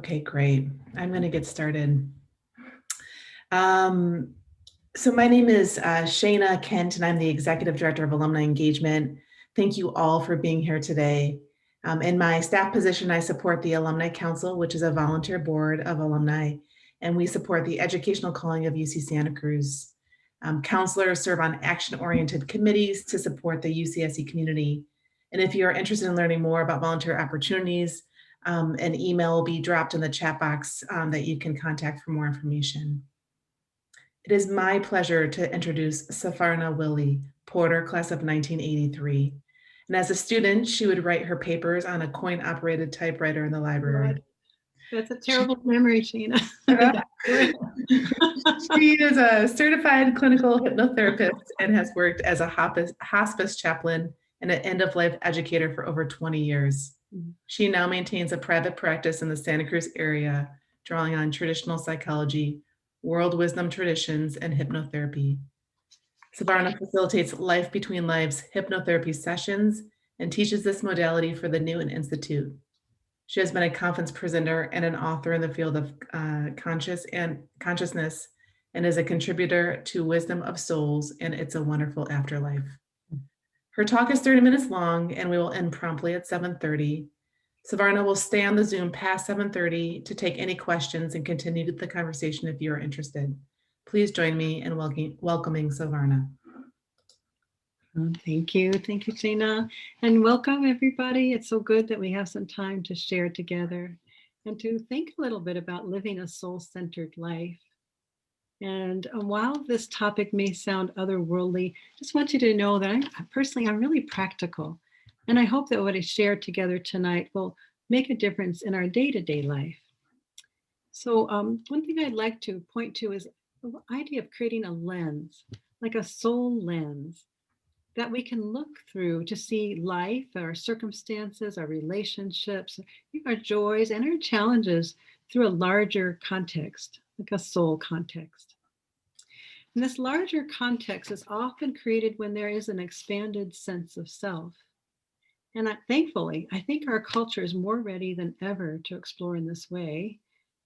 Okay, great. I'm going to get started. So my name is Shayna Kent, and I'm the Executive Director of Alumni Engagement. Thank you all for being here today. In my staff position, I support the Alumni Council, which is a volunteer board of alumni, and we support the educational calling of UC Santa Cruz. Counselors serve on action-oriented committees to support the UCSC community. And if you're interested in learning more about volunteer opportunities, an email will be dropped in the chat box that you can contact for more information. It is my pleasure to introduce Safarna Willie, Porter, class of 1983. And as a student, she would write her papers on a coin-operated typewriter in the library. God, that's a terrible memory, Sheena. She is a certified clinical hypnotherapist and has worked as a hospice chaplain and an end-of-life educator for over 20 years. She now maintains a private practice in the Santa Cruz area, drawing on traditional psychology, world wisdom traditions, and hypnotherapy. Safarna facilitates Life Between Lives hypnotherapy sessions and teaches this modality for the Newton Institute. She has been a conference presenter and an author in the field of consciousness and is a contributor to Wisdom of Souls and It's a Wonderful Afterlife. Her talk is 30 minutes long, and we will end promptly at 7:30. Safarna will stay on the Zoom past 7:30 to take any questions and continue the conversation if you are interested. Please join me in welcoming Safarna. Thank you, Sheena, and welcome everybody. It's so good that we have some time to share together and to think a little bit about living a soul-centered life. And while this topic may sound otherworldly, I just want you to know that I'm really practical. And I hope that what I share together tonight will make a difference in our day-to-day life. So one thing I'd like to point to is the idea of creating a lens, like a soul lens, that we can look through to see life, our circumstances, our relationships, our joys, and our challenges through a larger context, like a soul context. And this larger context is often created when there is an expanded sense of self. And thankfully, I think our culture is more ready than ever to explore in this way.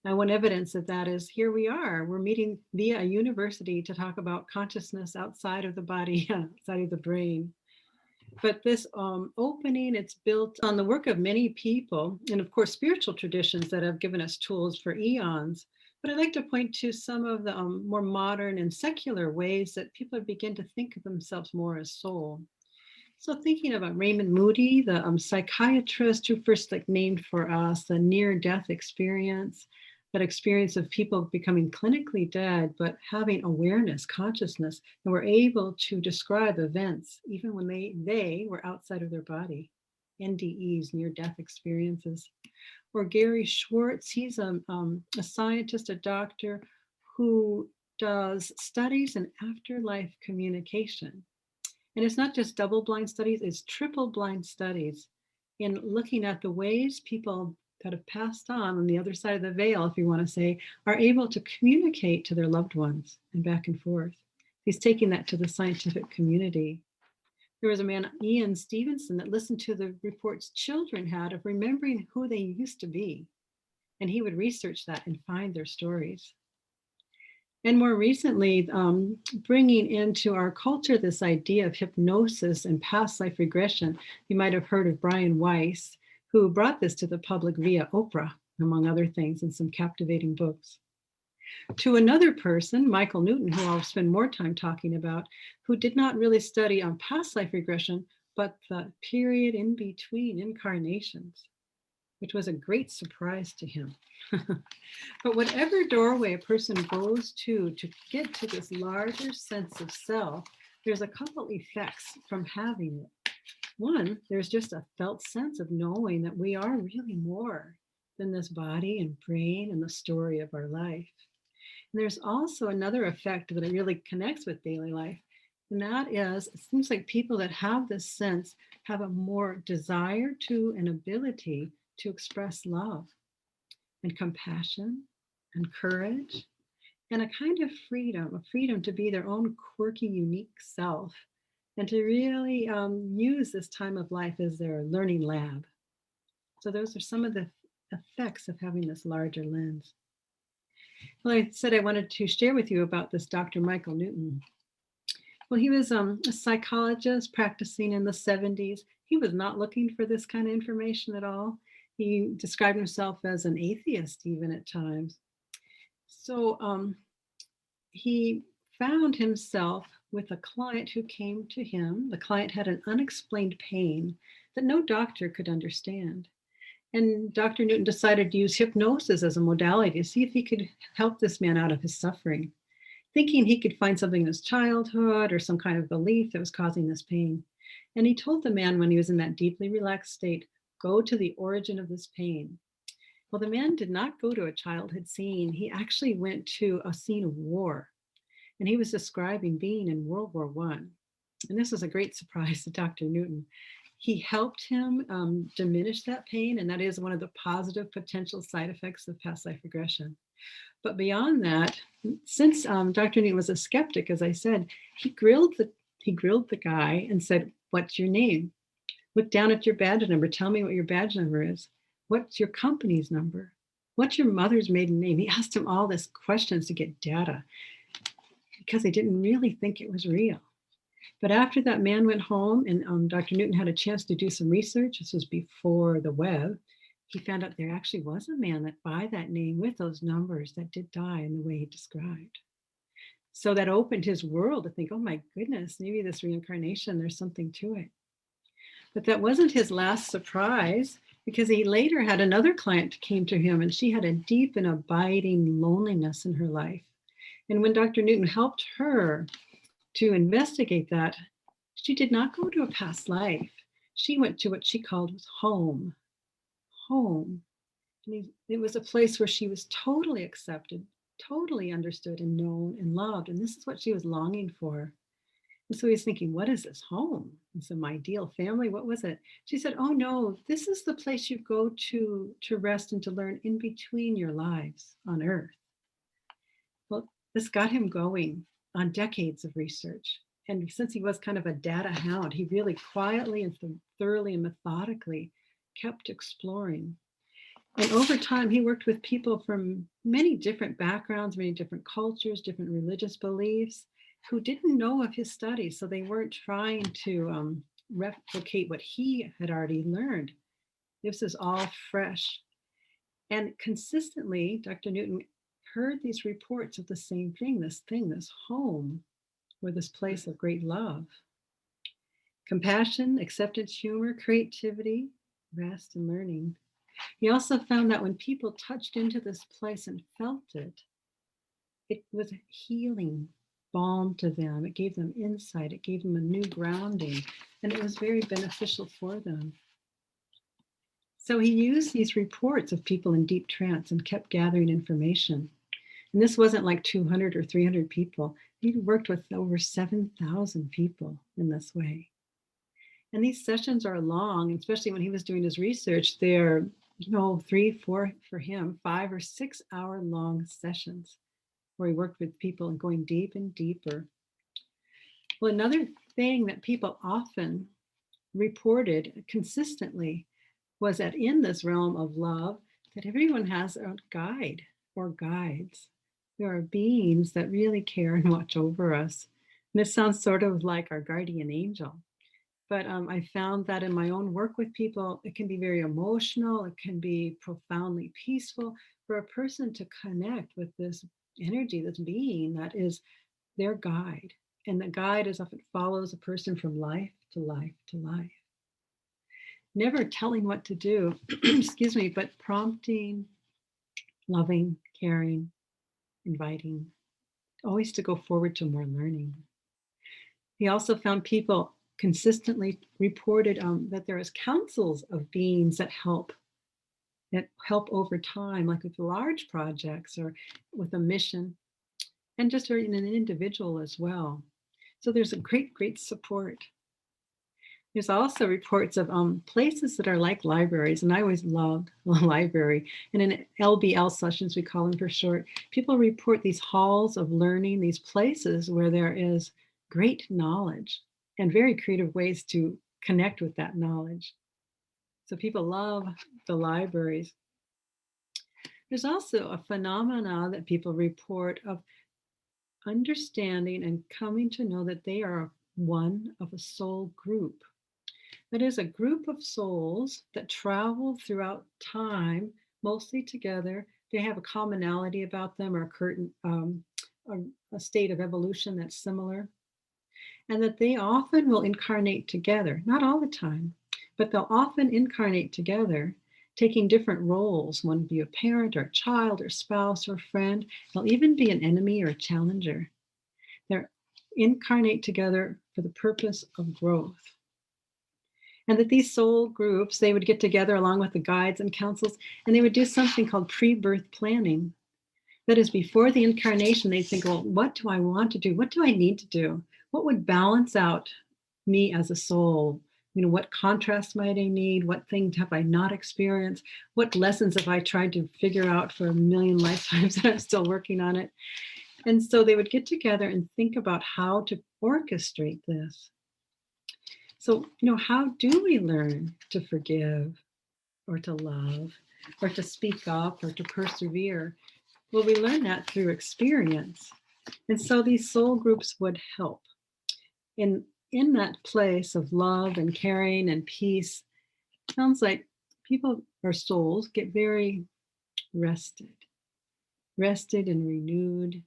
And one evidence of that is here we are. We're meeting via a university to talk about consciousness outside of the body, outside of the brain. But this opening, it's built on the work of many people, and of course, spiritual traditions that have given us tools for eons. But I'd like to point to some of the more modern and secular ways that people begin to think of themselves more as soul. So thinking about Raymond Moody, the psychiatrist who first named for us the near-death experience, that experience of people becoming clinically dead, but having awareness, consciousness, and were able to describe events even when they were outside of their body. NDEs, near-death experiences. Or Gary Schwartz, he's a scientist, a doctor who does studies in afterlife communication. And it's not just double-blind studies, it's triple-blind studies in looking at the ways people that have passed on the other side of the veil, if you want to say, are able to communicate to their loved ones and back and forth. He's taking that to the scientific community. There was a man, Ian Stevenson, that listened to the reports children had of remembering who they used to be. And he would research that and find their stories. And more recently, bringing into our culture this idea of hypnosis and past life regression. You might have heard of Brian Weiss, who brought this to the public via Oprah, among other things, and some captivating books. To another person, Michael Newton, who I'll spend more time talking about, who did not really study on past life regression, but the period in between incarnations, which was a great surprise to him. But whatever doorway a person goes to get to this larger sense of self, there's a couple effects from having it. One, there's just a felt sense of knowing that we are really more than this body and brain and the story of our life. And there's also another effect that really connects with daily life. And that is, it seems like people that have this sense have a more desire to and ability to express love and compassion and courage and a kind of freedom, a freedom to be their own quirky, unique self and to really use this time of life as their learning lab. So those are some of the effects of having this larger lens. Well, I said I wanted to share with you about this Dr. Michael Newton. Well, he was a psychologist practicing in the 70s. He was not looking for this kind of information at all. He described himself as an atheist, even at times. So he found himself with a client who came to him. The client had an unexplained pain that no doctor could understand. And Dr. Newton decided to use hypnosis as a modality to see if he could help this man out of his suffering, thinking he could find something in his childhood or some kind of belief that was causing this pain. And he told the man when he was in that deeply relaxed state, go to the origin of this pain. Well, the man did not go to a childhood scene. He actually went to a scene of war. And he was describing being in World War I. And this was a great surprise to Dr. Newton. He helped him diminish that pain, and that is one of the positive potential side effects of past life regression. But beyond that, since Dr. Newton was a skeptic, as I said, he grilled the guy and said, "What's your name? Look down at your badge number. Tell me what your badge number is. What's your company's number? What's your mother's maiden name?" He asked him all these questions to get data because they didn't really think it was real. But after that man went home and Dr. Newton had a chance to do some research, this was before the web, he found out there actually was a man that by that name with those numbers that did die in the way he described. So that opened his world to think, oh my goodness, maybe this reincarnation, there's something to it. But that wasn't his last surprise, because he later had another client came to him and she had a deep and abiding loneliness in her life. And when Dr. Newton helped her to investigate that, she did not go to a past life. She went to what she called home. Home. And it was a place where she was totally accepted, totally understood and known and loved. And this is what she was longing for. And so he was thinking, what is this home? And so my ideal family, what was it? She said, oh no, this is the place you go to rest and to learn in between your lives on earth. Well, this got him going on decades of research. And since he was kind of a data hound, he really quietly and thoroughly and methodically kept exploring. And over time, he worked with people from many different backgrounds, many different cultures, different religious beliefs, who didn't know of his studies. So they weren't trying to replicate what he had already learned. This is all fresh. And consistently, Dr. Newton heard these reports of the same thing, this home, or this place of great love. Compassion, acceptance, humor, creativity, rest, and learning. He also found that when people touched into this place and felt it, it was healing balm to them. It gave them insight. It gave them a new grounding, and it was very beneficial for them. So he used these reports of people in deep trance and kept gathering information. And this wasn't like 200 or 300 people. He worked with over 7,000 people in this way. And these sessions are long, especially when he was doing his research. They're, 3, 4, for him, 5 or 6 hour long sessions where he worked with people and going deep and deeper. Well, another thing that people often reported consistently was that in this realm of love, that everyone has a guide or guides. There are beings that really care and watch over us. And this sounds sort of like our guardian angel. But I found that in my own work with people, it can be very emotional. It can be profoundly peaceful for a person to connect with this energy, this being that is their guide. And the guide is often follows a person from life to life to life. Never telling what to do, excuse me, but prompting, loving, caring, inviting, always to go forward to more learning. He also found people consistently reported that there is councils of beings that help over time, like with large projects or with a mission, and just in an individual as well. So there's a great support. There's also reports of places that are like libraries, and I always loved the library. And in LBL sessions, we call them for short, people report these halls of learning, these places where there is great knowledge and very creative ways to connect with that knowledge. So people love the libraries. There's also a phenomena that people report of understanding and coming to know that they are one of a soul group. That is a group of souls that travel throughout time, mostly together. They have a commonality about them, or a state of evolution that's similar, and that they often will incarnate together, not all the time, but they'll often incarnate together, taking different roles. One will be a parent or a child or spouse or friend. They'll even be an enemy or a challenger. They're incarnate together for the purpose of growth. And that these soul groups, they would get together along with the guides and councils, and they would do something called pre-birth planning. That is, before the incarnation, they think, well, what do I want to do? What do I need to do? What would balance out me as a soul? What contrast might I need? What things have I not experienced? What lessons have I tried to figure out for a million lifetimes that I'm still working on it? And so they would get together and think about how to orchestrate this. So, how do we learn to forgive or to love or to speak up or to persevere? Well, we learn that through experience. And so these soul groups would help. In that place of love and caring and peace, sounds like people or souls get very rested and renewed.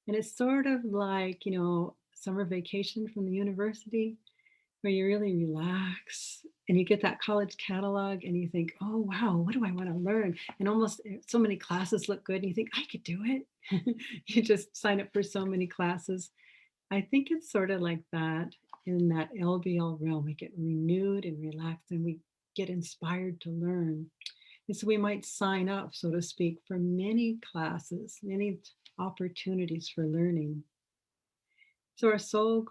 And it's sort of like, summer vacation from the university where you really relax and you get that college catalog and you think, oh, wow, what do I want to learn? And almost so many classes look good and you think, I could do it. You just sign up for so many classes. I think it's sort of like that in that LBL realm. We get renewed and relaxed and we get inspired to learn. And so we might sign up, so to speak, for many classes, many opportunities for learning. So our soul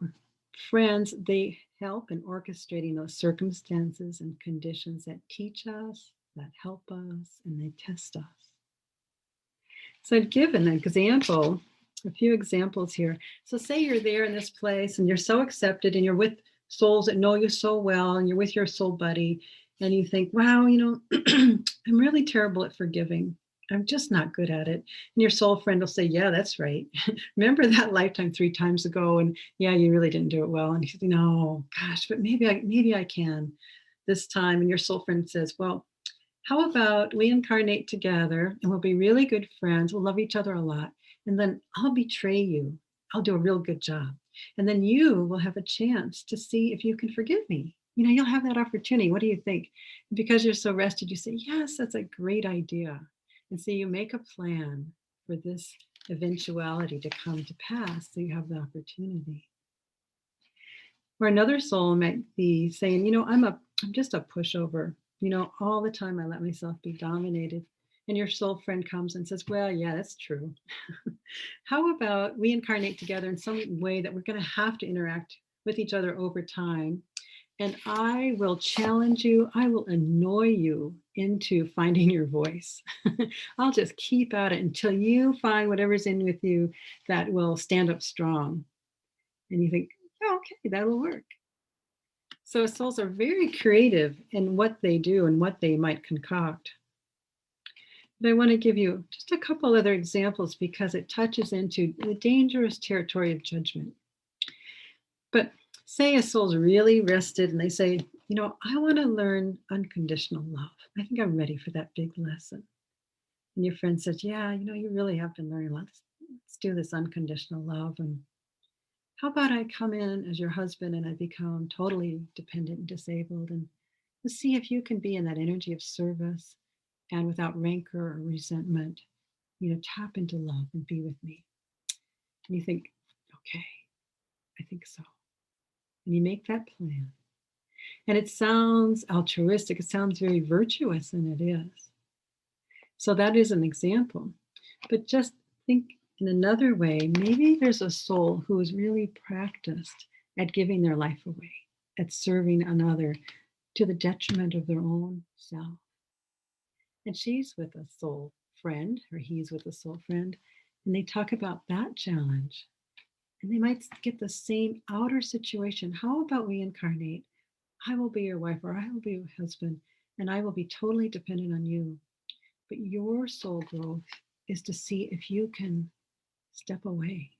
friends, they help in orchestrating those circumstances and conditions that teach us, that help us, and they test us. So I've given an example, a few examples here. So say you're there in this place and you're so accepted and you're with souls that know you so well and you're with your soul buddy and you think, wow, I'm really terrible at forgiving. I'm just not good at it. And your soul friend will say, yeah, that's right. Remember that lifetime 3 times ago? And yeah, you really didn't do it well. And you think, no, gosh, but maybe I can this time. And your soul friend says, well, how about we incarnate together and we'll be really good friends. We'll love each other a lot. And then I'll betray you. I'll do a real good job. And then you will have a chance to see if you can forgive me. You'll have that opportunity. What do you think? Because you're so rested, you say, yes, that's a great idea. And so you make a plan for this eventuality to come to pass so you have the opportunity. Or another soul might be saying, I'm just a pushover. All the time I let myself be dominated. And your soul friend comes and says, well, yeah, that's true. How about we incarnate together in some way that we're going to have to interact with each other over time? And I will challenge you. I will annoy you into finding your voice. I'll just keep at it until you find whatever's in with you that will stand up strong. And you think, oh, okay, that'll work. So souls are very creative in what they do and what they might concoct. But I want to give you just a couple other examples because it touches into the dangerous territory of judgment. But say a soul's really rested and they say, I want to learn unconditional love. I think I'm ready for that big lesson. And your friend says, yeah, you really have been learning a lot. Let's do this unconditional love. And how about I come in as your husband and I become totally dependent and disabled and let's see if you can be in that energy of service and without rancor or resentment, tap into love and be with me. And you think, okay, I think so. And you make that plan. And it sounds altruistic. It sounds very virtuous, and it is. So that is an example. But just think in another way, maybe there's a soul who is really practiced at giving their life away, at serving another to the detriment of their own self. And she's with a soul friend, or he's with a soul friend, and they talk about that challenge. And they might get the same outer situation. How about we incarnate? I will be your wife, or I will be your husband, and I will be totally dependent on you. But your soul growth is to see if you can step away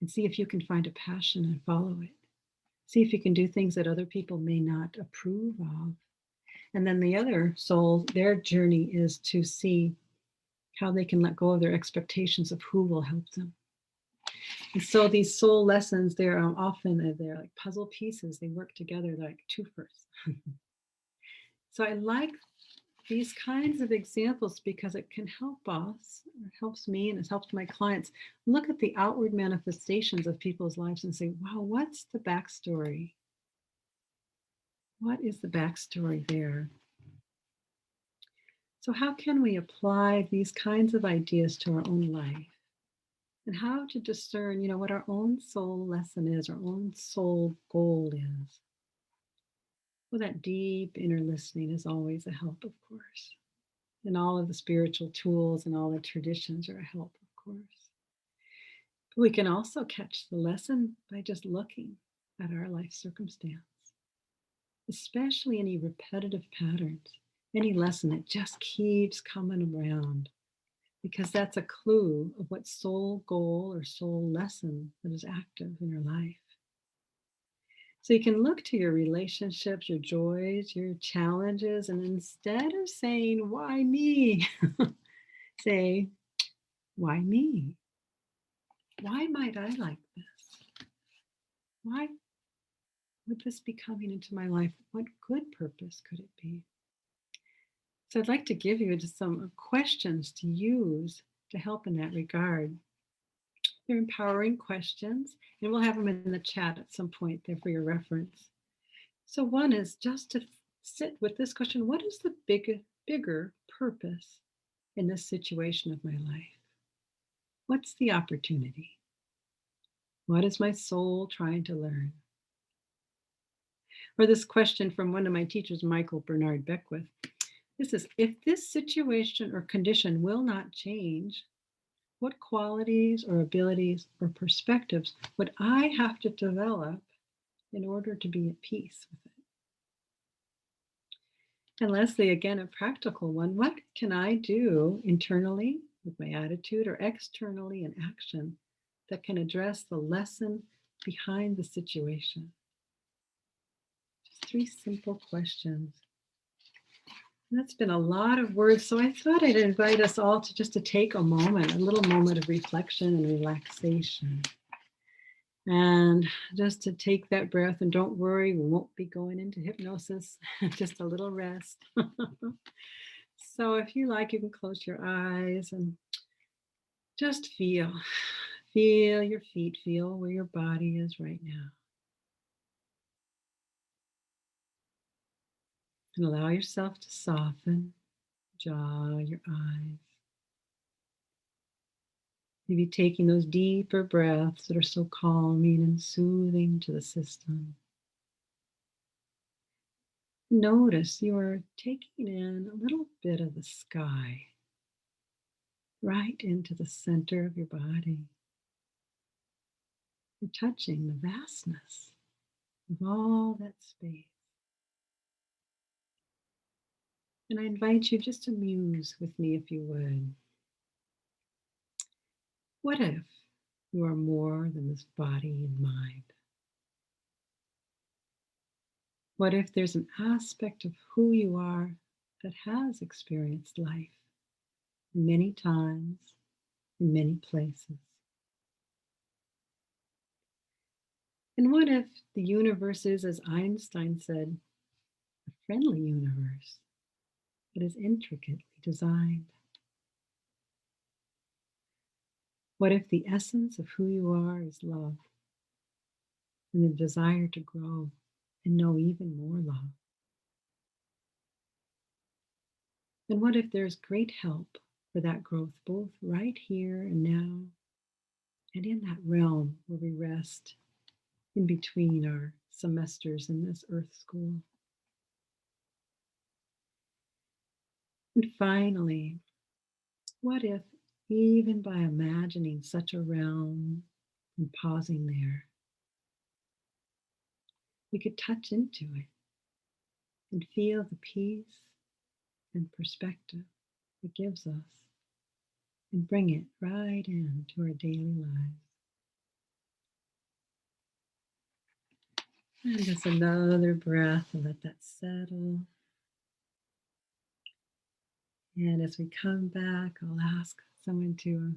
and see if you can find a passion and follow it. See if you can do things that other people may not approve of. And then the other soul, their journey is to see how they can let go of their expectations of who will help them. And so these soul lessons, they're often they're like puzzle pieces. They work together like twofers. So I like these kinds of examples because it can help us, it helps me, and it helps my clients look at the outward manifestations of people's lives and say, wow, what's the backstory? What is the backstory there? So how can we apply these kinds of ideas to our own life? And how to discern, what our own soul lesson is, our own soul goal is. Well, that deep inner listening is always a help, of course. And all of the spiritual tools and all the traditions are a help, of course. But we can also catch the lesson by just looking at our life circumstance, especially any repetitive patterns, any lesson that just keeps coming around, because that's a clue of what soul goal or soul lesson that is active in your life. So you can look to your relationships, your joys, your challenges, and instead of saying, why me? Say, why me? Why might I like this? Why would this be coming into my life? What good purpose could it be? So I'd like to give you just some questions to use to help in that regard. They're empowering questions, and we'll have them in the chat at some point there for your reference. So one is just to sit with this question: what is the bigger purpose in this situation of my life? What's the opportunity? What is my soul trying to learn? Or this question from one of my teachers, Michael Bernard Beckwith. This is, if this situation or condition will not change, what qualities or abilities or perspectives would I have to develop in order to be at peace with it? And Leslie, again, a practical one. What can I do internally with my attitude or externally in action that can address the lesson behind the situation? Just 3 simple questions. And that's been a lot of words, so I thought I'd invite us all to take a little moment of reflection and relaxation. And just to take that breath, and don't worry, we won't be going into hypnosis, just a little rest. So if you like, you can close your eyes and just feel your feet, feel where your body is right now. And allow yourself to soften, jaw, your eyes. Maybe taking those deeper breaths that are so calming and soothing to the system. Notice you are taking in a little bit of the sky right into the center of your body. You're touching the vastness of all that space. And I invite you just to muse with me, if you would. What if you are more than this body and mind? What if there's an aspect of who you are that has experienced life many times, in many places? And what if the universe is, as Einstein said, a friendly universe that is intricately designed? What if the essence of who you are is love and the desire to grow and know even more love? And what if there's great help for that growth, both right here and now, and in that realm where we rest in between our semesters in this earth school? And finally, what if, even by imagining such a realm and pausing there, we could touch into it and feel the peace and perspective it gives us and bring it right into our daily lives. And just another breath and let that settle. And as we come back, I'll ask someone to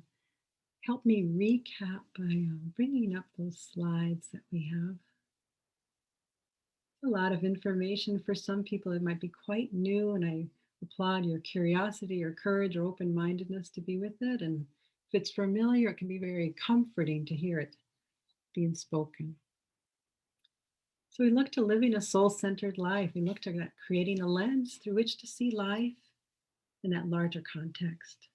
help me recap by bringing up those slides that we have. A lot of information for some people. It might be quite new, and I applaud your curiosity or courage or open-mindedness to be with it. And if it's familiar, it can be very comforting to hear it being spoken. So we look to living a soul-centered life. We look to that creating a lens through which to see life in that larger context.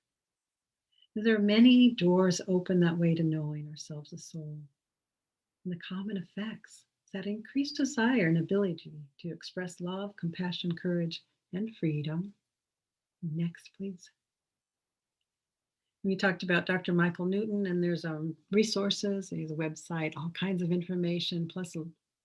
There are many doors open that way to knowing ourselves as soul. And the common effects is that increased desire and ability to express love, compassion, courage, and freedom. Next, please. We talked about Dr. Michael Newton, and there's resources, there's a website, all kinds of information, plus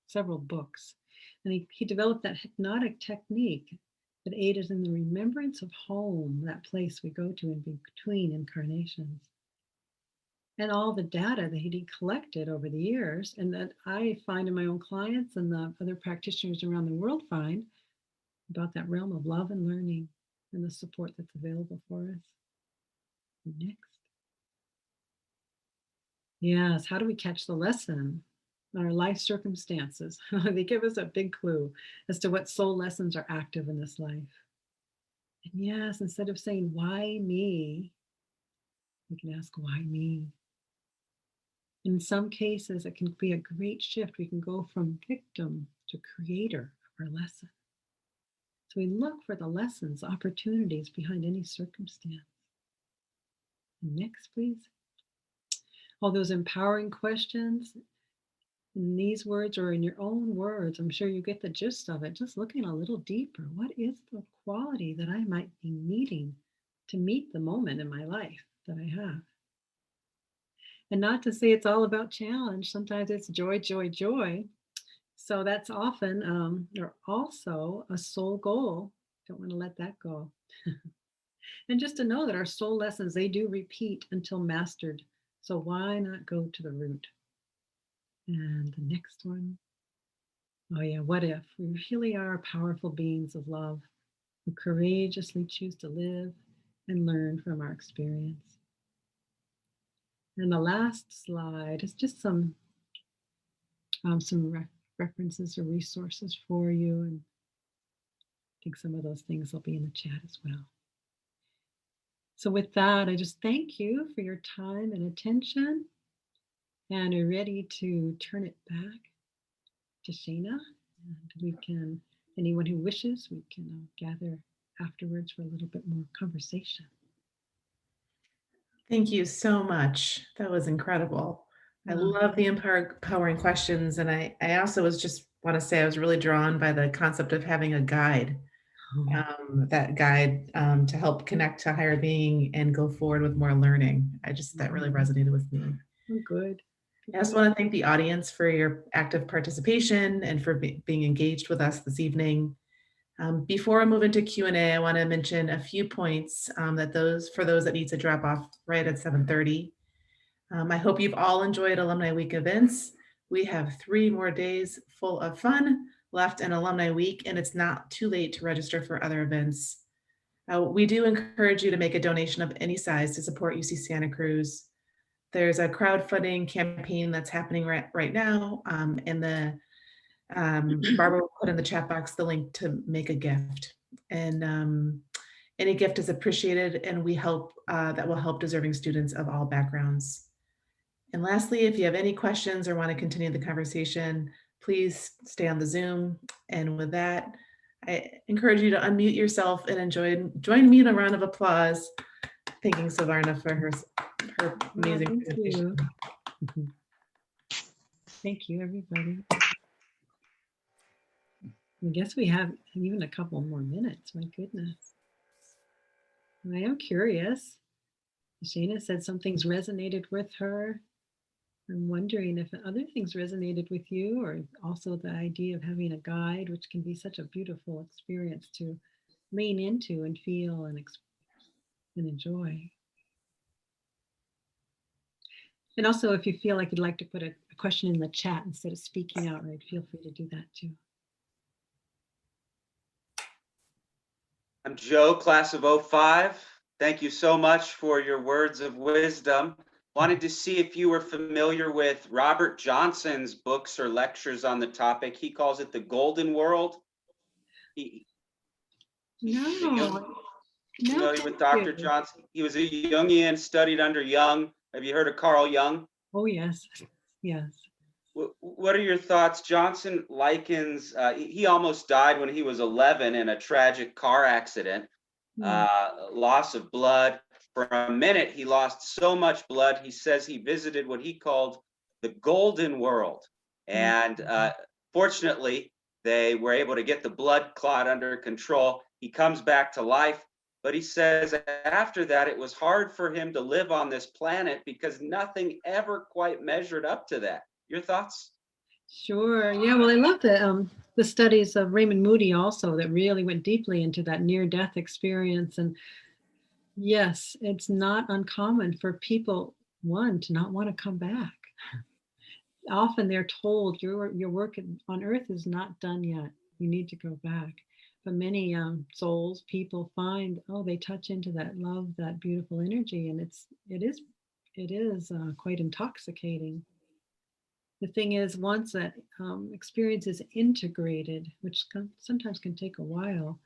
several books. And he developed that hypnotic technique that aided in the remembrance of home, that place we go to in between incarnations. And all the data that he collected over the years, and that I find in my own clients and the other practitioners around the world find about that realm of love and learning and the support that's available for us. Next. Yes, how do we catch the lesson? Our life circumstances. They give us a big clue as to what soul lessons are active in this life. And yes, instead of saying, why me? We can ask, why me? In some cases, it can be a great shift. We can go from victim to creator of our lesson. So we look for the lessons, opportunities behind any circumstance. Next, please. All those empowering questions in these words or in your own words, I'm sure you get the gist of it. Just looking a little deeper. What is the quality that I might be needing to meet the moment in my life that I have? And not to say it's all about challenge. Sometimes it's joy, joy, joy. So that's often or also a soul goal. Don't want to let that go. And just to know that our soul lessons, they do repeat until mastered. So why not go to the root? And the next one. Oh yeah, what if we really are powerful beings of love who courageously choose to live and learn from our experience? And the last slide is just some references or resources for you. And I think some of those things will be in the chat as well. So with that, I just thank you for your time and attention. And we're ready to turn it back to Shana. And we can, anyone who wishes, we can gather afterwards for a little bit more conversation. Thank you so much. That was incredible. I love the empowering questions. And I also want to say I was really drawn by the concept of having a guide, that guide to help connect to higher being and go forward with more learning. That really resonated with me. Oh, good. I also want to thank the audience for your active participation and for being engaged with us this evening. Before I move into Q&A, I want to mention a few points for those that need to drop off right at 7:30. I hope you've all enjoyed Alumni Week events. We have 3 more days full of fun left in Alumni Week, and it's not too late to register for other events. We do encourage you to make a donation of any size to support UC Santa Cruz. There's a crowdfunding campaign that's happening right now, and Barbara will put in the chat box the link to make a gift. And any gift is appreciated, and that will help deserving students of all backgrounds. And lastly, if you have any questions or want to continue the conversation, please stay on the Zoom. And with that, I encourage you to unmute yourself and join me in a round of applause, thanking Savarna for her amazing presentation. Thank you, everybody. I guess we have even a couple more minutes. My goodness. I am curious. Shana said some things resonated with her. I'm wondering if other things resonated with you, or also the idea of having a guide, which can be such a beautiful experience to lean into and feel and and enjoy. And also, if you feel like you'd like to put a question in the chat instead of speaking outright, feel free to do that too. I'm Joe, class of 05. Thank you so much for your words of wisdom. Wanted to see if you were familiar with Robert Johnson's books or lectures on the topic. He calls it the golden world. No, Familiar with Dr. you. Johnson? He was a Jungian, studied under Jung. Have you heard of Carl Jung? Oh, yes. Yes. What are your thoughts? Johnson likens, he almost died when he was 11 in a tragic car accident, loss of blood. For a minute, he lost so much blood, he says he visited what he called the golden world. And fortunately, they were able to get the blood clot under control. He comes back to life, but he says after that, it was hard for him to live on this planet because nothing ever quite measured up to that. Your thoughts? Sure. Yeah. Well, I love the studies of Raymond Moody also that really went deeply into that near-death experience. And yes, it's not uncommon for people, one, to not want to come back. Often they're told your work on earth is not done yet. You need to go back. But many souls, people find, oh, they touch into that love, that beautiful energy, and it is quite intoxicating. The thing is, once that experience is integrated, which sometimes can take a while,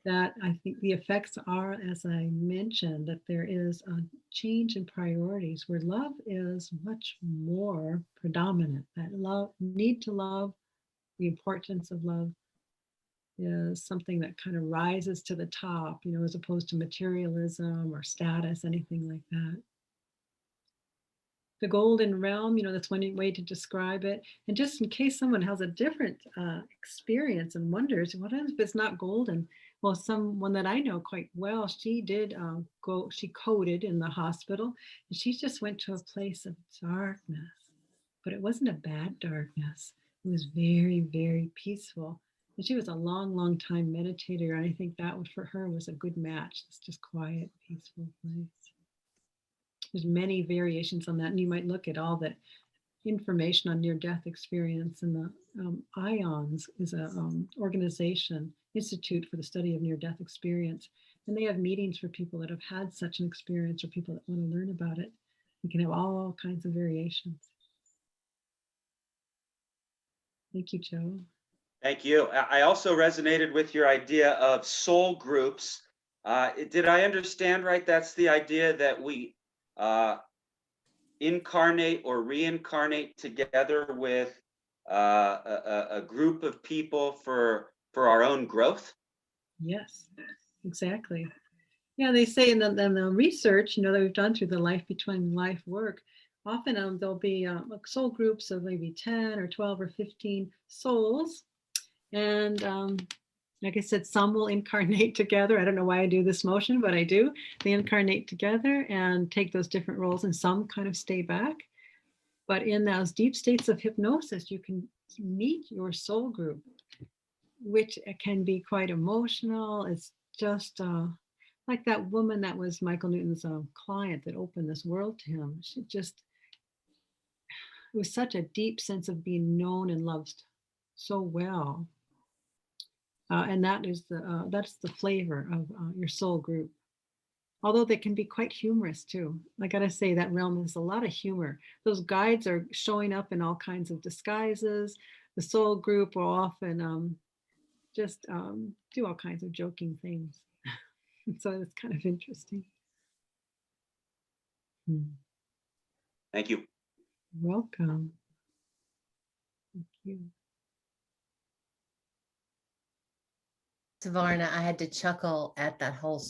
that I think the effects are, as I mentioned, that there is a change in priorities where love is much more predominant. That need to love, the importance of love is something that kind of rises to the top, as opposed to materialism or status, anything like that. The golden realm, that's one way to describe it. And just in case someone has a different experience and wonders, what if it's not golden? Well, someone that I know quite well, she did she coded in the hospital, and she just went to a place of darkness, but it wasn't a bad darkness. It was very, very peaceful. And she was a long, long time meditator. And I think that for her was a good match. It's just quiet, peaceful place. There's many variations on that, and you might look at all the information on near-death experience. And the IONS is an organization, Institute for the Study of Near-Death Experience, and they have meetings for people that have had such an experience or people that want to learn about it. You can have all kinds of variations. Thank you, Joe. Thank you. I also resonated with your idea of soul groups. Did I understand right? That's the idea that we incarnate or reincarnate together with a group of people for our own growth? Yes, exactly. Yeah, they say in the research, that we've done through the life between life work, often there'll be soul groups of maybe 10 or 12 or 15 souls. And like I said, some will incarnate together. I don't know why I do this motion, but I do. They incarnate together and take those different roles, and some kind of stay back. But in those deep states of hypnosis, you can meet your soul group, which can be quite emotional. It's just like that woman that was Michael Newton's client that opened this world to him. It was such a deep sense of being known and loved so well. And that's the flavor of your soul group. Although they can be quite humorous too. I gotta say, that realm has a lot of humor. Those guides are showing up in all kinds of disguises. The soul group will often just do all kinds of joking things. So it's kind of interesting. Thank you. Welcome. Thank you. Tavarna, I had to chuckle at that whole,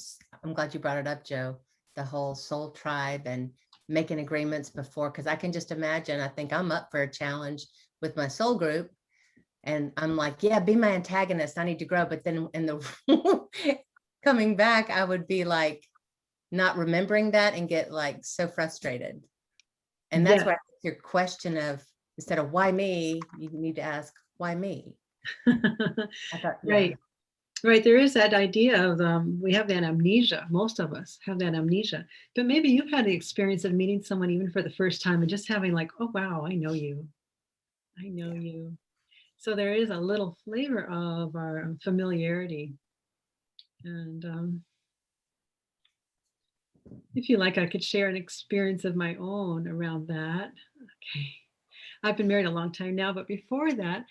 I'm glad you brought it up, Joe, the whole soul tribe and making agreements before, because I can just imagine, I think I'm up for a challenge with my soul group. And I'm like, yeah, be my antagonist. I need to grow. But then in the coming back, I would be like, not remembering that and get like so frustrated. And that's why your question of, instead of why me, you need to ask, why me? Right. Right, there is that idea of we have that amnesia. Most of us have that amnesia, but maybe you've had the experience of meeting someone even for the first time and just having like, oh wow, I know you, I know you. So there is a little flavor of our familiarity, and if you like, I could share an experience of my own around that. Okay, I've been married a long time now, but before that,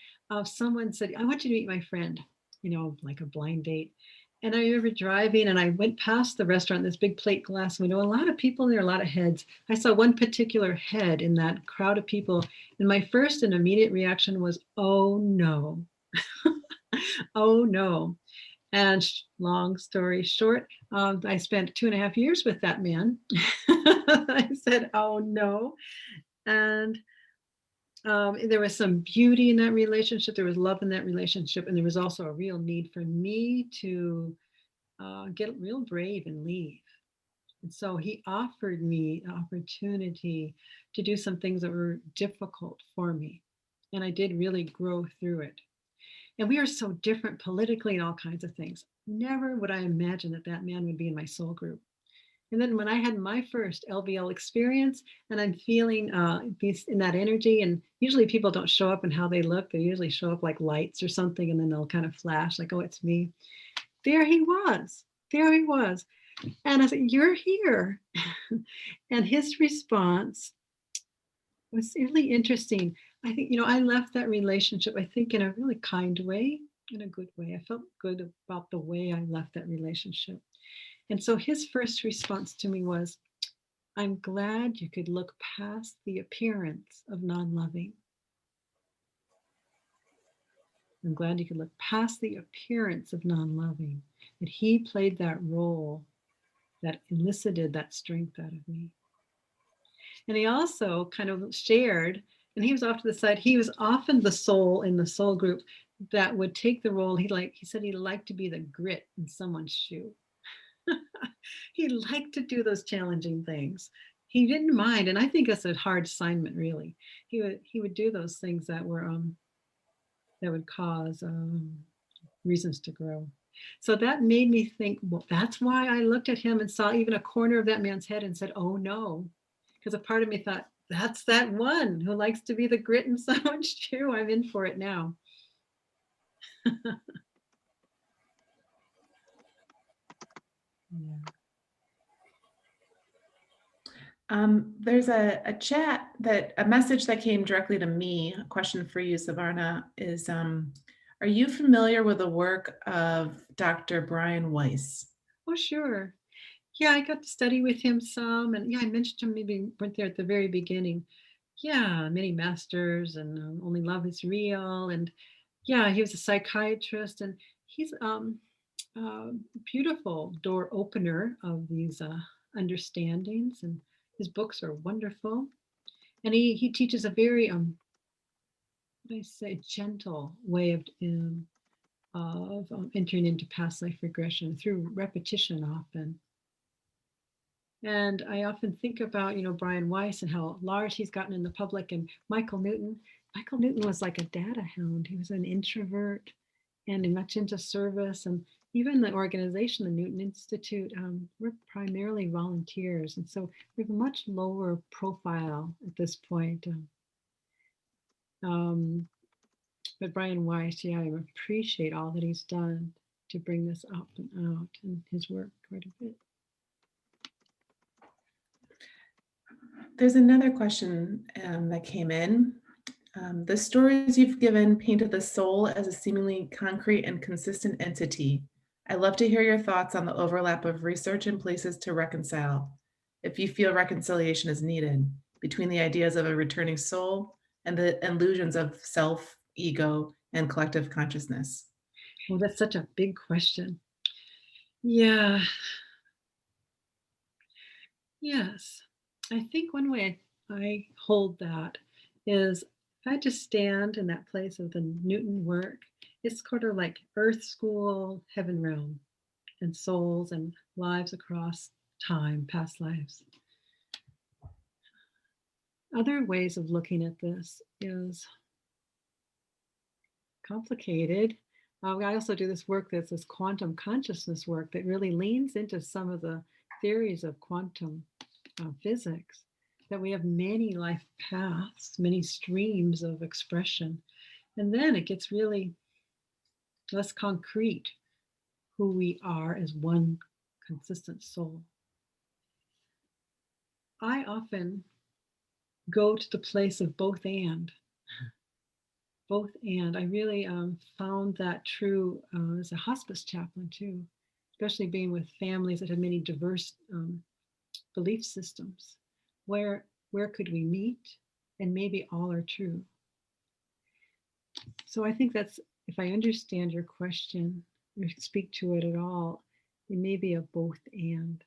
someone said, I want you to meet my friend, like a blind date. And I remember driving and I went past the restaurant, this big plate glass window, a lot of people there, a lot of heads. I saw one particular head in that crowd of people. And my first and immediate reaction was, oh no, oh no. And long story short, I spent 2.5 years with that man. I said, oh no. And there was some beauty in that relationship. There was love in that relationship. And there was also a real need for me to get real brave and leave. And so he offered me the opportunity to do some things that were difficult for me. And I did really grow through it. And we are so different politically and all kinds of things. Never would I imagine that that man would be in my soul group. And then when I had my first LBL experience and I'm feeling in that energy, and usually people don't show up in how they look. They usually show up like lights or something, and then they'll kind of flash like, oh, it's me. There he was. There he was. And I said, you're here. And his response was really interesting. I think, I left that relationship, I think, in a really kind way, in a good way. I felt good about the way I left that relationship. And so his first response to me was, I'm glad you could look past the appearance of non-loving. I'm glad you could look past the appearance of non-loving. That he played that role that elicited that strength out of me. And he also kind of shared, and he was off to the side, he was often the soul in the soul group that would take the role. He said he liked to be the grit in someone's shoe. He liked to do those challenging things. He didn't mind, and I think that's a hard assignment, really. He would do those things that would cause reasons to grow. So that made me think, well, that's why I looked at him and saw even a corner of that man's head and said, oh no. Because a part of me thought, that's that one who likes to be the grit in someone's shoe. I'm in for it now. Yeah. There's a message that came directly to me. A question for you, Savarna, is are you familiar with the work of Dr. Brian Weiss? Oh, sure. Yeah, I got to study with him some. And yeah, I mentioned him, maybe went there at the very beginning. Yeah, many masters and Only Love is Real. And yeah, he was a psychiatrist, and he's beautiful door opener of these understandings, and his books are wonderful. And he teaches a very what I say, gentle way of entering into past life regression through repetition often. And I often think about, Brian Weiss and how large he's gotten in the public, and Michael Newton. Michael Newton was like a data hound. He was an introvert and much into service. And even the organization, the Newton Institute, we're primarily volunteers. And so we have a much lower profile at this point. But Brian Weiss, yeah, I appreciate all that he's done to bring this up and out, and his work quite a bit. There's another question that came in. The stories you've given painted the soul as a seemingly concrete and consistent entity. I'd love to hear your thoughts on the overlap of research and places to reconcile, if you feel reconciliation is needed, between the ideas of a returning soul and the illusions of self, ego, and collective consciousness. Well, that's such a big question. Yeah. Yes. I think one way I hold that is if I just stand in that place of the Newton work, it's sort of like earth school, heaven realm, and souls and lives across time, past lives. Other ways of looking at this is complicated. I also do this work that's this quantum consciousness work that really leans into some of the theories of quantum physics, that we have many life paths, many streams of expression. And then it gets really less concrete who we are as one consistent soul. I often go to the place of both and. Both and. I really found that true as a hospice chaplain too, especially being with families that have many diverse belief systems. Where could we meet? And maybe all are true. So I think that's, if I understand your question or speak to it at all, it may be a both and,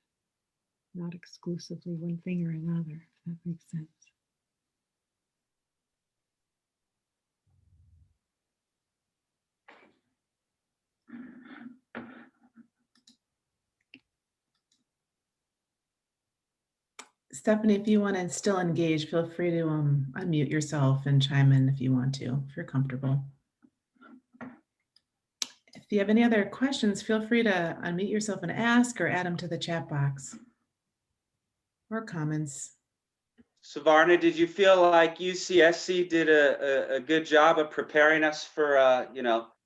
not exclusively one thing or another, if that makes sense. Stephanie, if you want to still engage, feel free to unmute yourself and chime in if you want to, if you're comfortable. If you have any other questions, feel free to unmute yourself and ask, or add them to the chat box, or comments. Savarna, did you feel like UCSC did a good job of preparing us for,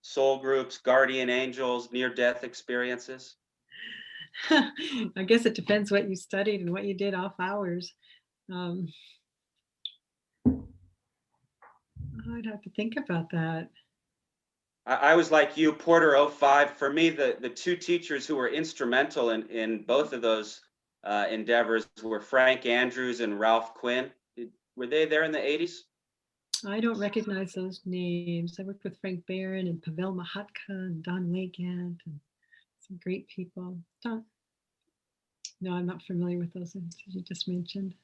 soul groups, guardian angels, near-death experiences? I guess it depends what you studied and what you did off hours. I'd have to think about that. I was like you, Porter 05. For me, the two teachers who were instrumental in both of those endeavors were Frank Andrews and Ralph Quinn. Were they there in the 80s? I don't recognize those names. I worked with Frank Barron and Pavel Mahatka and Don Wegant and some great people. Don? No, I'm not familiar with those you just mentioned.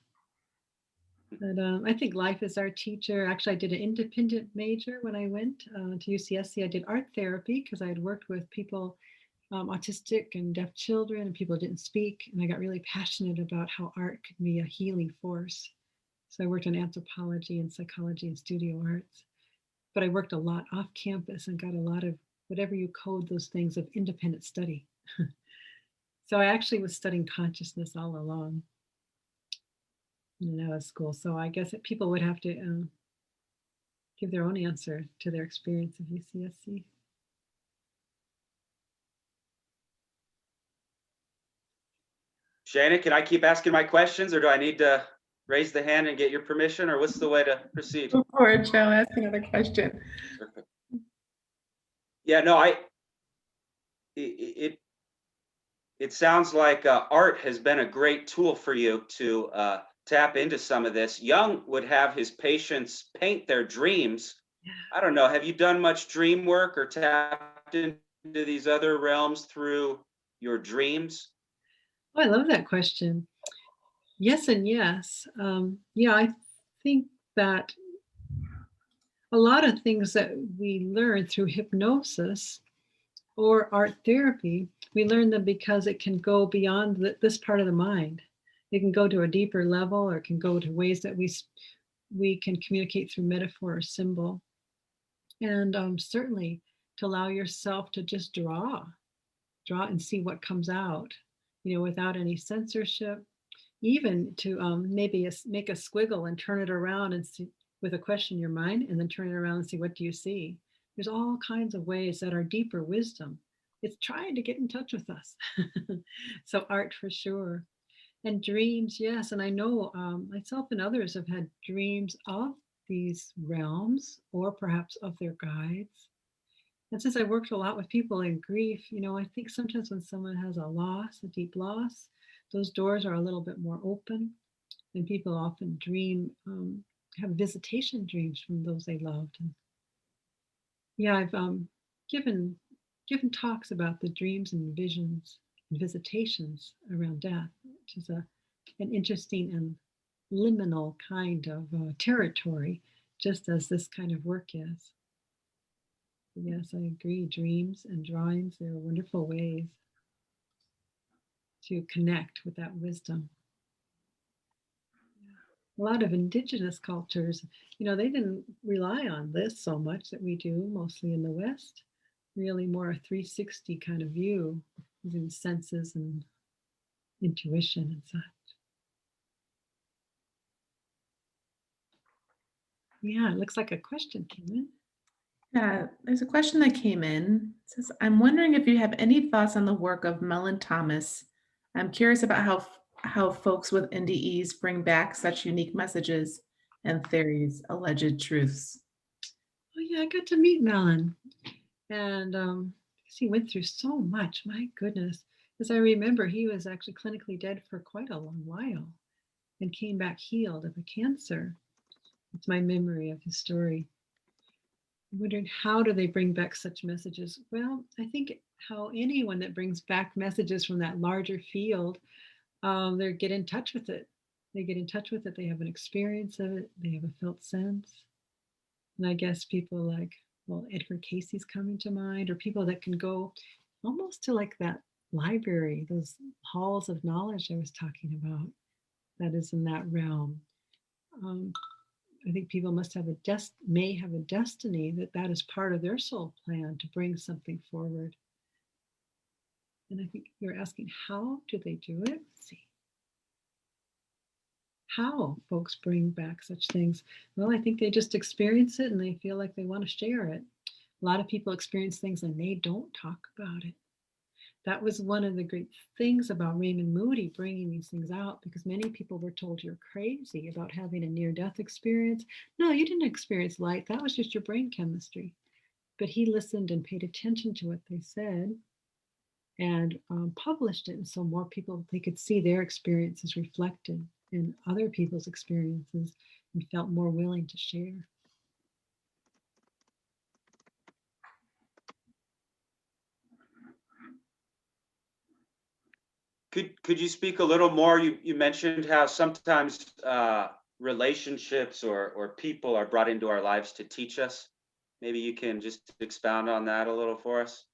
But I think life is our teacher. Actually, I did an independent major when I went to UCSC. I did art therapy because I had worked with people, autistic and deaf children, and people didn't speak. And I got really passionate about how art could be a healing force. So I worked in anthropology and psychology and studio arts. But I worked a lot off campus and got a lot of, whatever you code those things, of independent study. So I actually was studying consciousness all along in school. So I guess that people would have to give their own answer to their experience of UCSC. Shana, can I keep asking my questions, or do I need to raise the hand and get your permission, or what's the way to proceed? Go for it, Joe. Ask another question. Perfect. Yeah, no, it sounds like art has been a great tool for you to tap into some of this. Jung would have his patients paint their dreams. I don't know, have you done much dream work or tapped into these other realms through your dreams? Oh, I love that question. Yes and yes. Yeah, I think that a lot of things that we learn through hypnosis or art therapy, we learn them because it can go beyond this part of the mind. It can go to a deeper level, or it can go to ways that we can communicate through metaphor or symbol. And certainly to allow yourself to just draw and see what comes out, without any censorship. Even to maybe make a squiggle and turn it around and see, with a question in your mind, and then turn it around and see, what do you see? There's all kinds of ways that are deeper wisdom. It's trying to get in touch with us. So art for sure. And dreams, yes. And I know myself and others have had dreams of these realms, or perhaps of their guides. And since I worked a lot with people in grief, I think sometimes when someone has a loss, a deep loss, those doors are a little bit more open, and people often dream, have visitation dreams from those they loved. And yeah, I've given talks about the dreams and visions and visitations around death, which is an interesting and liminal kind of territory, just as this kind of work is. Yes, I agree. Dreams and drawings, they're wonderful ways to connect with that wisdom. A lot of indigenous cultures, they didn't rely on this so much that we do, mostly in the West. really more a 360 kind of view using senses and intuition and such. Yeah, it looks like a question came in. Yeah, there's a question that came in. It says, I'm wondering if you have any thoughts on the work of Mellon Thomas. I'm curious about how folks with NDEs bring back such unique messages and theories, alleged truths. Oh yeah, I got to meet Melon, and he went through so much. My goodness, as I remember, he was actually clinically dead for quite a long while, and came back healed of a cancer. It's my memory of his story. I'm wondering, how do they bring back such messages? Well, I think how anyone that brings back messages from that larger field, they get in touch with it. They get in touch with it. They have an experience of it. They have a felt sense. And I guess people like, well, Edgar Casey's coming to mind, or people that can go almost to like that library, those halls of knowledge I was talking about, that is in that realm. I think people must have may have a destiny that is part of their soul plan to bring something forward. And I think you're asking, how do they do it? Let's see. How folks bring back such things? Well, I think they just experience it and they feel like they want to share it. A lot of people experience things and they don't talk about it. That was one of the great things about Raymond Moody bringing these things out, because many people were told you're crazy about having a near-death experience. No, you didn't experience light. That was just your brain chemistry. But he listened and paid attention to what they said and published it. And so more people, they could see their experiences reflected in other people's experiences and felt more willing to share. Could you speak a little more? You mentioned how sometimes relationships or people are brought into our lives to teach us. Maybe you can just expound on that a little for us.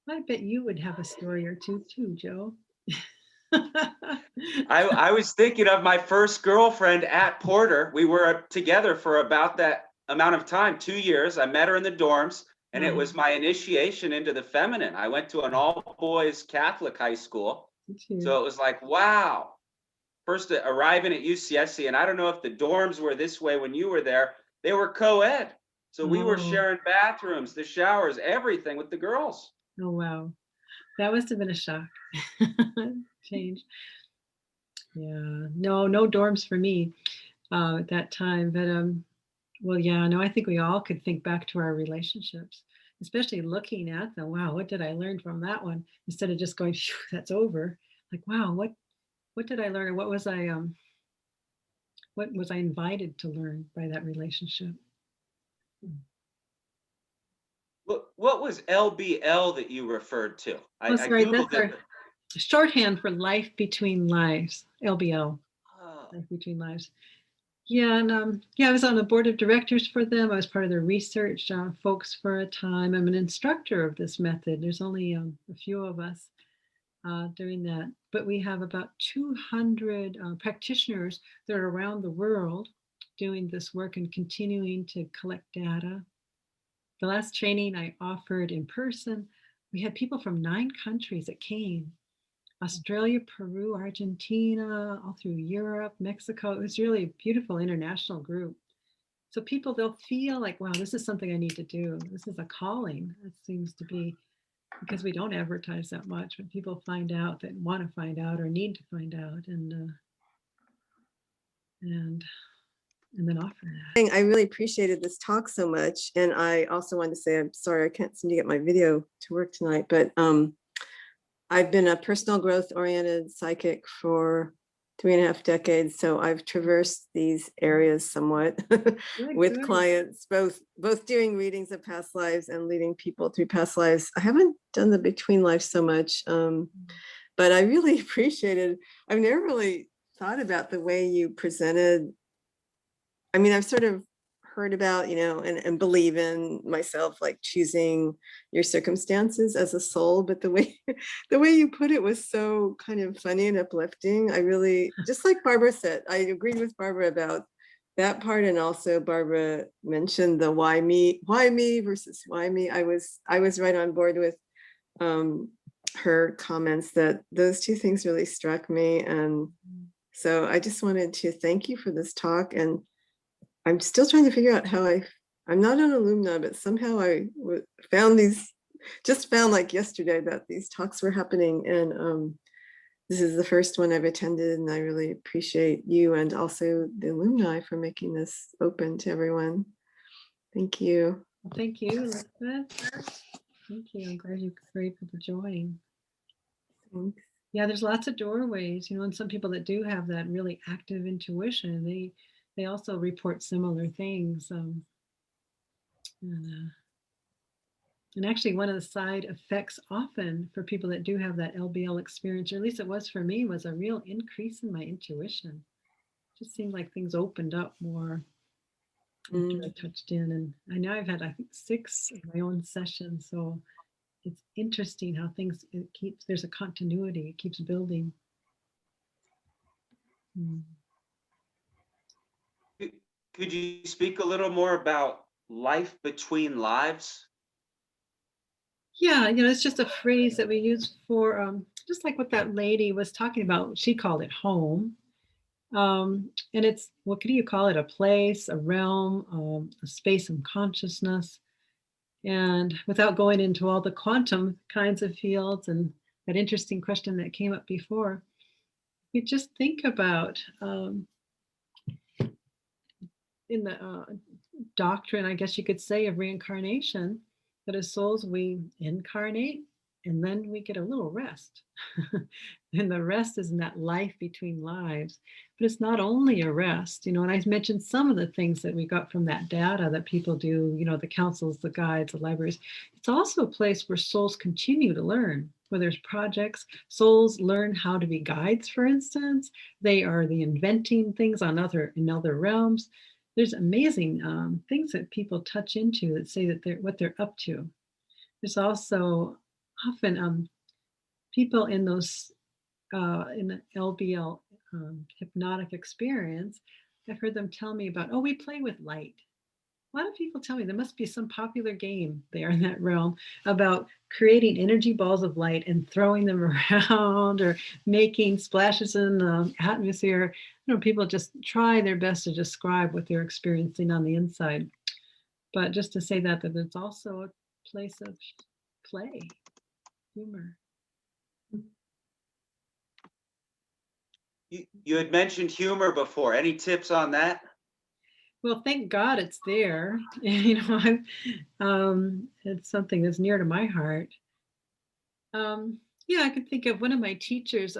I bet you would have a story or two too, Joe. I was thinking of my first girlfriend at Porter. We were together for about that amount of time, 2 years. I met her in the dorms, and it was my initiation into the feminine. I went to an all-boys Catholic high school. So it was like, wow. First arriving at UCSC, and I don't know if the dorms were this way when you were there. They were co-ed. So we were sharing bathrooms, the showers, everything with the girls. Oh, wow. That must have been a shock. Change. Yeah, no dorms for me at that time. But well, yeah, no, I think we all could think back to our relationships, especially looking at them. Wow, what did I learn from that one? Instead of just going, phew, that's over. Like, wow, what did I learn? Or what was I invited to learn by that relationship? What was LBL that you referred to? Oh, sorry, Googled that's it. our shorthand for life between lives, LBL, life between lives. Yeah, and yeah, I was on the board of directors for them. I was part of their research folks for a time. I'm an instructor of this method. There's only a few of us doing that, but we have about 200 practitioners that are around the world doing this work and continuing to collect data. The last training I offered in person, we had people from 9 countries that came. Australia, Peru, Argentina, all through Europe, Mexico. It was really a beautiful international group. So people, they'll feel like, wow, this is something I need to do. This is a calling. It seems to be, because we don't advertise that much, but people find out that want to find out or need to find out, and then offer that. I really appreciated this talk so much. And I also wanted to say, I'm sorry, I can't seem to get my video to work tonight, but I've been a personal growth oriented psychic for 3.5 decades. So I've traversed these areas somewhat with clients, both doing readings of past lives and leading people through past lives. I haven't done the between lives so much, but I really appreciated, I've never really thought about the way you presented. I mean, I've sort of heard about, and believe in myself, like choosing your circumstances as a soul, but the way you put it was so kind of funny and uplifting. I really, just like Barbara said, I agreed with Barbara about that part, and also Barbara mentioned the why me versus why me. I was right on board with her comments that those two things really struck me. And so I just wanted to thank you for this talk. And I'm still trying to figure out how I'm not an alumna, but somehow found like yesterday that these talks were happening. And this is the first one I've attended, and I really appreciate you and also the alumni for making this open to everyone. Thank you. Well, thank you, Elizabeth. Thank you. I'm glad you were able to join. Thanks. Yeah, there's lots of doorways, and some people that do have that really active intuition, they also report similar things. And actually, one of the side effects often for people that do have that LBL experience, or at least it was for me, was a real increase in my intuition. It just seemed like things opened up more after I touched in. And I know I've had, I think, 6 of my own sessions. So it's interesting how there's a continuity, it keeps building. Could you speak a little more about life between lives? Yeah, it's just a phrase that we use for just like what that lady was talking about. She called it home. And it's, what do you call it? A place, a realm, a space of consciousness. And without going into all the quantum kinds of fields and that interesting question that came up before, you just think about in the doctrine, I guess you could say, of reincarnation, that as souls we incarnate and then we get a little rest. And the rest is in that life between lives. But it's not only a rest, and I mentioned some of the things that we got from that data that people do, the councils, the guides, the libraries. It's also a place where souls continue to learn, where there's projects. Souls learn how to be guides, for instance. They are the inventing things in other realms. There's amazing things that people touch into that say that what they're up to. There's also often people in those in the LBL hypnotic experience. I've heard them tell me about, we play with light. A lot of people tell me there must be some popular game there in that realm about creating energy balls of light and throwing them around or making splashes in the atmosphere. People just try their best to describe what they're experiencing on the inside. But just to say that it's also a place of play, humor. You had mentioned humor before. Any tips on that? Well, thank God it's there. It's something that's near to my heart. I could think of one of my teachers.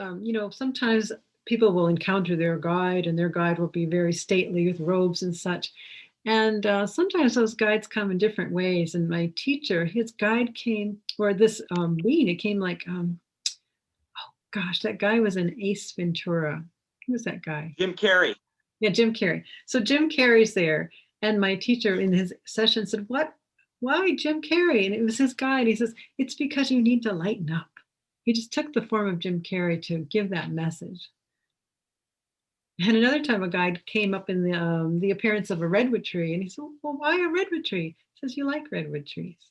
Sometimes people will encounter their guide, and their guide will be very stately with robes and such. And sometimes those guides come in different ways. And my teacher, his guide came, or this being, it came like, that guy was in Ace Ventura. Who was that guy? Jim Carrey. Yeah, Jim Carrey. So Jim Carrey's there. And my teacher in his session said, why Jim Carrey? And it was his guide. He says, it's because you need to lighten up. He just took the form of Jim Carrey to give that message. And another time a guide came up in the appearance of a redwood tree. And he said, well, why a redwood tree? He says, you like redwood trees.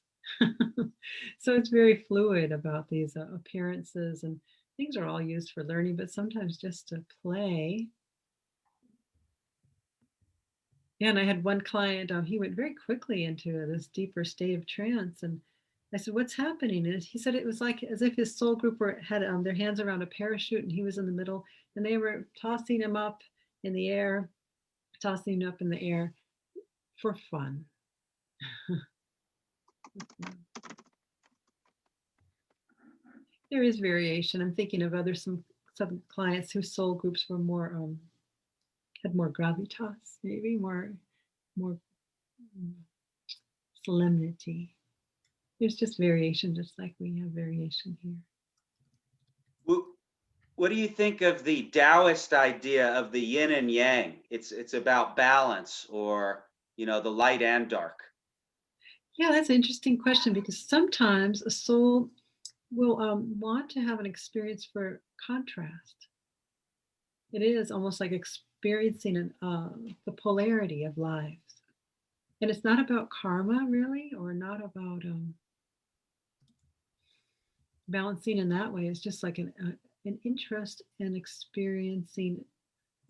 So it's very fluid about these appearances, and things are all used for learning, but sometimes just to play. Yeah, and I had one client, he went very quickly into this deeper state of trance. And I said, what's happening? And he said it was like as if his soul group had their hands around a parachute, and he was in the middle, and they were tossing him up in the air, for fun. There is variation. I'm thinking of some clients whose soul groups were more had more gravitas, maybe more solemnity. There's just variation, just like we have variation here. What do you think of the Taoist idea of the yin and yang? It's about balance, or the light and dark. Yeah, that's an interesting question, because sometimes a soul will want to have an experience for contrast. It is almost like experiencing the polarity of lives. And it's not about karma, really, or not about balancing in that way. It's just like an interest in experiencing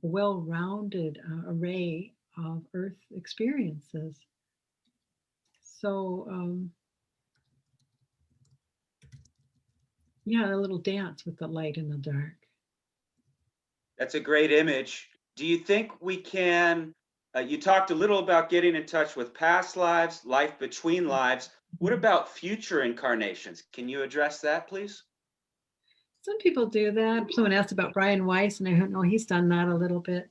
a well-rounded array of Earth experiences. So, yeah, a little dance with the light and the dark. That's a great image. Do you think we can, you talked a little about getting in touch with past lives, life between lives. What about future incarnations? Can you address that, please? Some people do that. Someone asked about Brian Weiss, and I don't know, he's done that a little bit.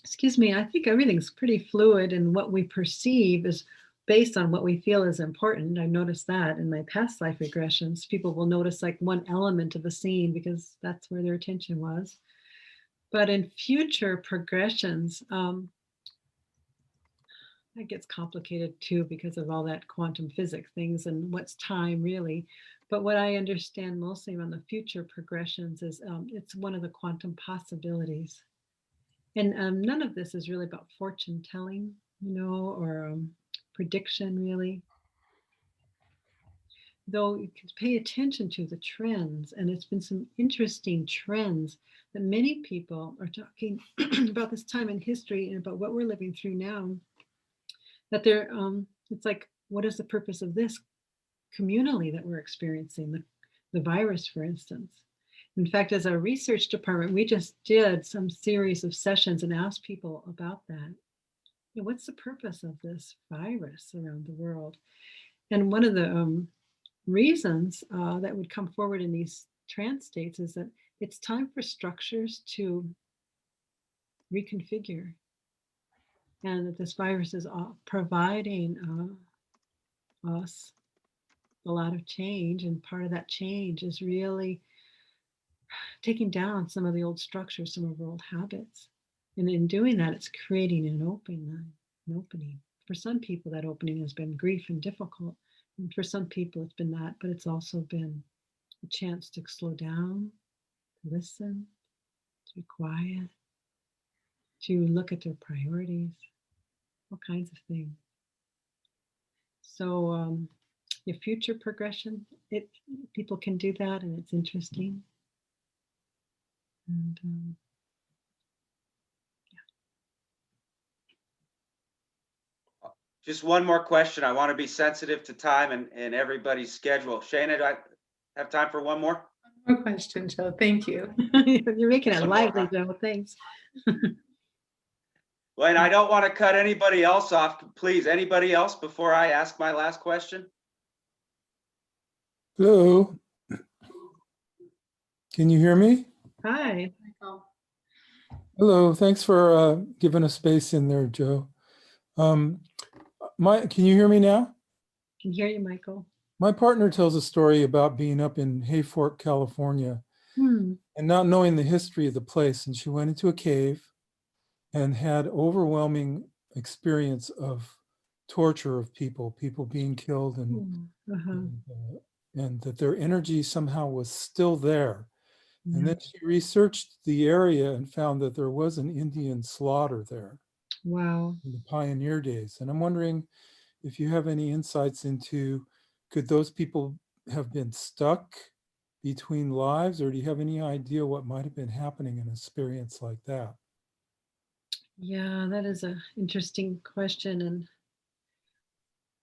Excuse me, I think everything's pretty fluid, and what we perceive is based on what we feel is important. I've noticed that in my past life regressions. People will notice like one element of a scene because that's where their attention was. But in future progressions, that gets complicated too because of all that quantum physics things and what's time really. But what I understand mostly around the future progressions is it's one of the quantum possibilities. And none of this is really about fortune telling, or prediction really. Though you can pay attention to the trends, and it's been some interesting trends that many people are talking about this time in history and about what we're living through now. That they're, it's like, what is the purpose of this communally that we're experiencing, the virus, for instance? In fact, as a research department, we just did some series of sessions and asked people about that. What's the purpose of this virus around the world? And one of the reasons that would come forward in these trance states is that it's time for structures to reconfigure, and that this virus is providing us a lot of change, and part of that change is really taking down some of the old structures, some of our old habits. And in doing that, it's creating an opening. For some people, that opening has been grief and difficult. And for some people, it's been that, but it's also been a chance to slow down, to listen, to be quiet, to look at their priorities, all kinds of things. So your future progression, people can do that, and it's interesting. And Just one more question. I want to be sensitive to time and everybody's schedule. Shana, do I have time for one more? More question, Joe. Thank you. You're making it Some more, lively, huh? Joe. Thanks. Well, and I don't want to cut anybody else off. Please, anybody else before I ask my last question? Hello. Can you hear me? Hi. Hello. Thanks for giving us space in there, Joe. Can you hear me now? Can hear you, Michael. My partner tells a story about being up in Hayfork, California, and not knowing the history of the place. And she went into a cave and had overwhelming experience of torture of people being killed, and that their energy somehow was still there. And then she researched the area and found that there was an Indian slaughter there. Wow. In the pioneer days. And I'm wondering if you have any insights into, could those people have been stuck between lives, or do you have any idea what might have been happening in an experience like that? Yeah, that is an interesting question. And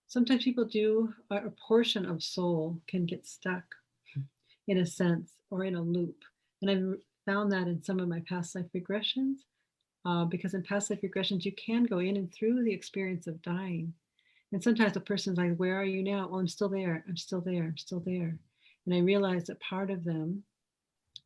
sometimes people do, a portion of soul can get stuck in a sense or in a loop. And I've found that in some of my past life regressions, because in past life regressions, you can go in and through the experience of dying. And sometimes a person's like, where are you now? Well, I'm still there. I'm still there. I'm still there. And I realized that part of them,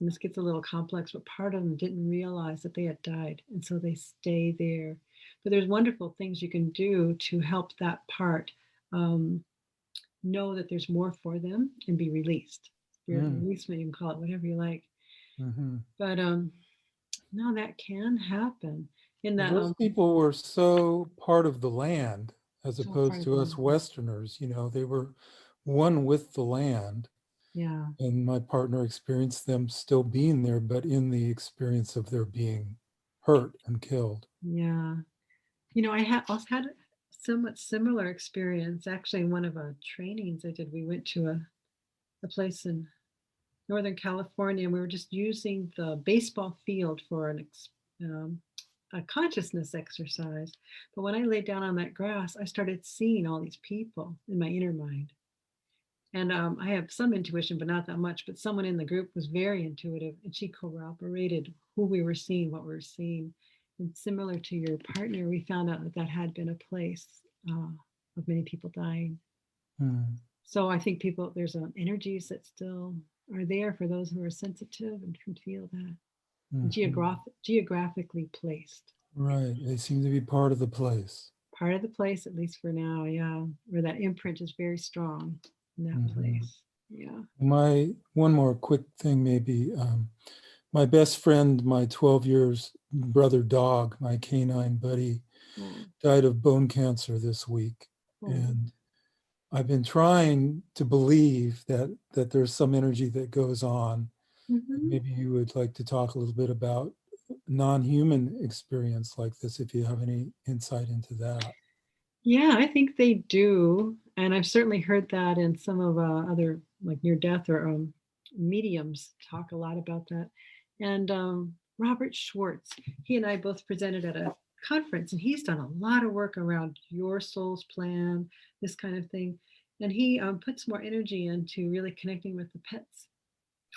and this gets a little complex, but part of them didn't realize that they had died. And so they stay there. But there's wonderful things you can do to help that part know that there's more for them and be released. Releasement, you can call it whatever you like. But no, that can happen. In that, those people were so part of the land as So opposed part to of us the Westerners, they were one with the land. yeah. And my partner experienced them still being there, but in the experience of their being hurt and killed. Yeah. You know, also had a somewhat similar experience. Actually, in one of our trainings I did, we went to a place in Northern California, and we were just using the baseball field for a consciousness exercise. But when I laid down on that grass, I started seeing all these people in my inner mind. And I have some intuition, but not that much. But someone in the group was very intuitive, and she corroborated who we were seeing, what we were seeing. And similar to your partner, we found out that that had been a place of many people dying. So I think there's energies that still are there for those who are sensitive and can feel that. Geographically placed. Right. They seem to be part of the place. Part of the place, at least for now, yeah. Where that imprint is very strong in that place. Yeah. One more quick thing maybe. My best friend, my 12 years brother dog, my canine buddy, died of bone cancer this week. And I've been trying to believe that there's some energy that goes on. Maybe you would like to talk a little bit about non-human experience like this, if you have any insight into that. Yeah, I think they do. And I've certainly heard that in some of other like near death or mediums talk a lot about that. And Robert Schwartz, he and I both presented at a conference, and he's done a lot of work around your soul's plan, this kind of thing. And he puts more energy into really connecting with the pets.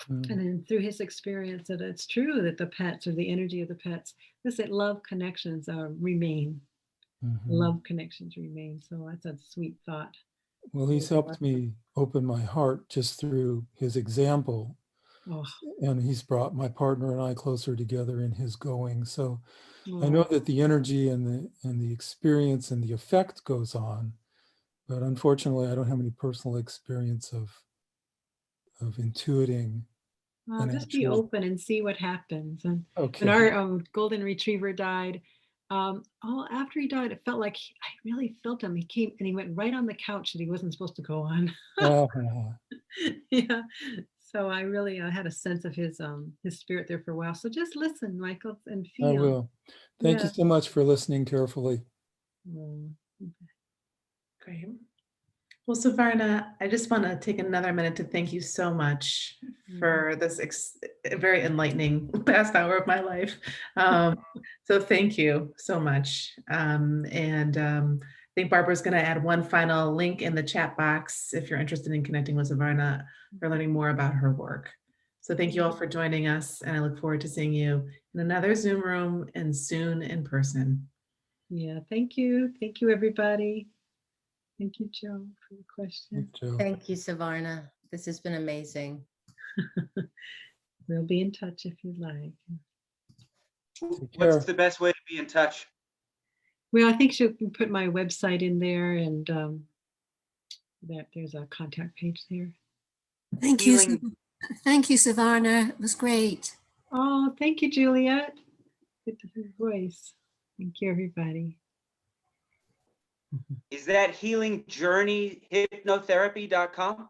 And then through his experience, that it's true that the pets, or the energy of the pets, that love connections remain. Love connections remain. So that's a sweet thought. Well, he's helped me open my heart just through his example. And he's brought my partner and I closer together in his going. So I know that the energy and the experience and the effect goes on, but unfortunately I don't have any personal experience of intuiting. Just be open and see what happens. And when our golden retriever died, after he died, it felt like I really felt him. He came and he went right on the couch that he wasn't supposed to go on. Yeah. So I really had a sense of his spirit there for a while. So just listen, Michael, and feel. I will. Thank you so much for listening carefully. Great. Well, Savarna, I just want to take another minute to thank you so much for this very enlightening past hour of my life. So thank you so much. I think Barbara's going to add one final link in the chat box if you're interested in connecting with Savarna or learning more about her work. So thank you all for joining us, and I look forward to seeing you in another Zoom room and soon in person. Yeah, thank you. Thank you, everybody. Thank you, Joe, for the question. Thank you, Savarna. This has been amazing. We'll be in touch if you'd like. What's the best way to be in touch? Well, I think she'll put my website in there, and that there's a contact page there. Thank you. Thank you, Savarna. It was great. Oh, thank you, Juliet. Good to hear your voice. Thank you, everybody. Is that healingjourneyhypnotherapy.com?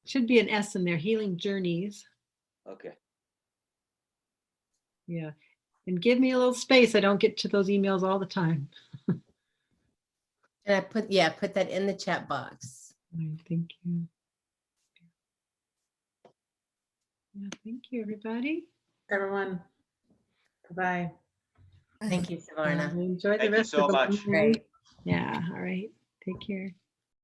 Should be an S in there, Healing Journeys. Okay. Yeah. And give me a little space. I don't get to those emails all the time. And I put that in the chat box. Right, thank you. Yeah, thank you, everybody. Everyone. Bye-bye. Thank you, Savarna. Enjoy the rest of the much. night. Yeah, all right. Take care.